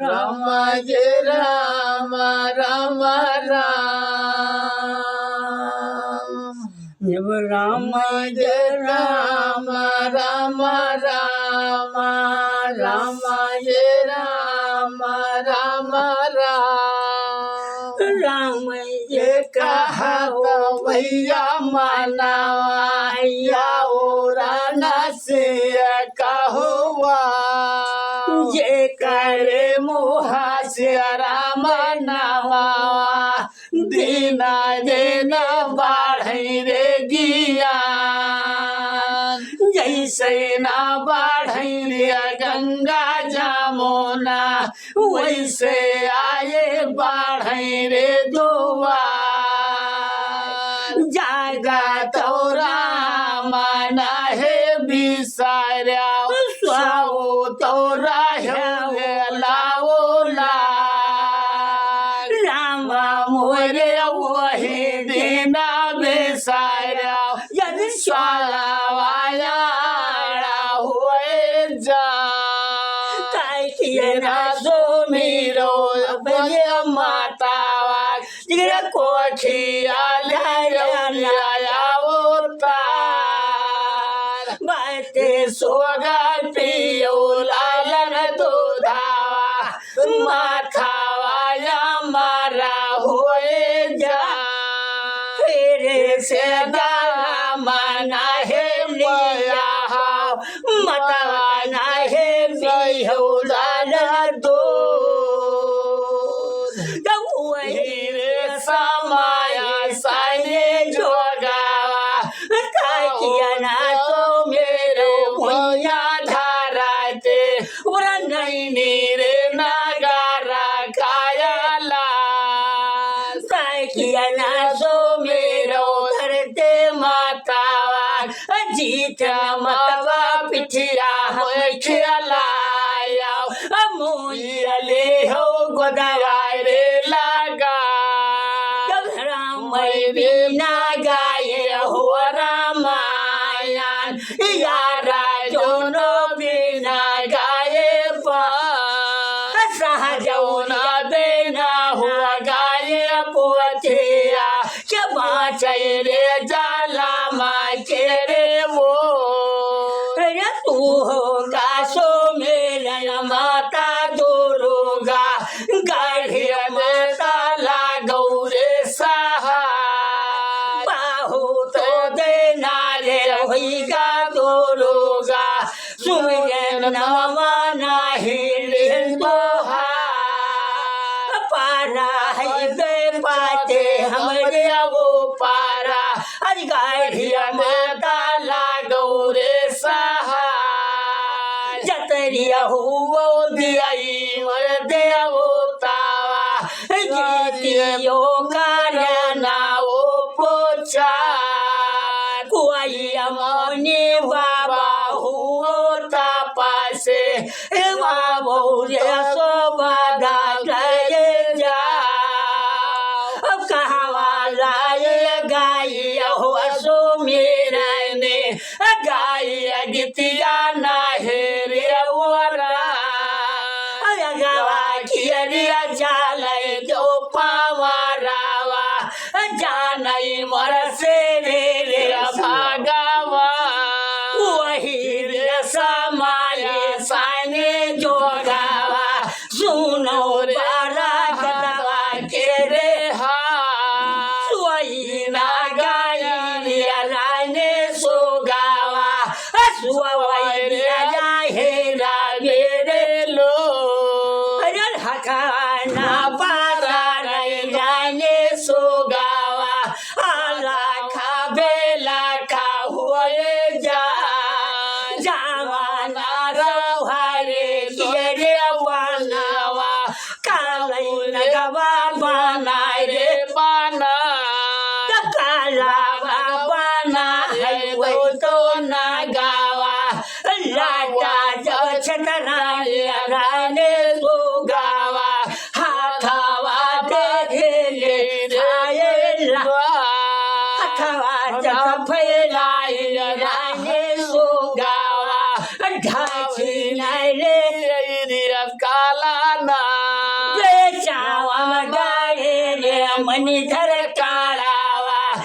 राम जय राम राम राम जब राम जय राम राम राम राम जय राम राम राम राम ये कहा भैया मनाया और नसिया कहुआ ये करे मुहा से राम नवा दीना देना बाढ़े रे गिया जैसे ना बाढ़े रे गंगा जमुना वैसे आए बाढ़े रे दुआ जागा तोरा माना है बिसारा स्वाओ तोरा है लाओ ला रामा मोरे वही दीना बिसारा यदि स्वाया हुए जा काय किए ना सो मेरो अपने मातावा जिगरा को खिया लाया उतार बाते सोगा पियो लालन दूधावा माथावा मारा हुए जा फिर से दावा मना है लिया मताना है बिहो लालन दूध जब वही रे समाया साने जोगावा किया ना तो मेरे भैया धाराते उरा नहीं नीरे नगारा कायला किया ना तो मेरो धरते मातावा जीत मतवा पिठिया हो खिलाया मोयले हो गोदवाई रे लगा राम ना गाये हो रामायण यारा जोनो बिना गाये सहजौना बिना हुआ गाये पुथिया क्षमा चैरे जाला माँ के रे वो तू होगा सो मेरा माता दुर्गा गाढ़िया माता ला गौरे सहा बाहु तो देना रे होगा दुर्गा सुन नवा नहीं बहा पारा है बे पाते हमरे वो पारा अरे गाढ़िया माता ला गौरे सहा जतरिया हुआ दिया मर दिया वो तावा गीतियों का ना वो पोचा कोई अमोनी बाबा हुआ तापासे बाबू सो बाधा गए जा अब कहाँ लाए गाय हो सो मेरा ने गाय गीतिया ना है रे वरा गवा खियरिया जाले जो पावारावा जानई मर से रे भागवा वही रे समाये साने जोगावा सुनो बारा गदवा के रे हा वही ना गाई राने सोगावा सुवई रे जाहे रा मेरे लो हकाना पारा रे जाने सोगावा आला खा बेला का हुए जा जावाना रवारे तेरे वानावा काले नगवा बनाए रे बाना काला बाना है वो तो नगावा लाटा जो छतना राने सोगावा हाथा मणिधर काळावा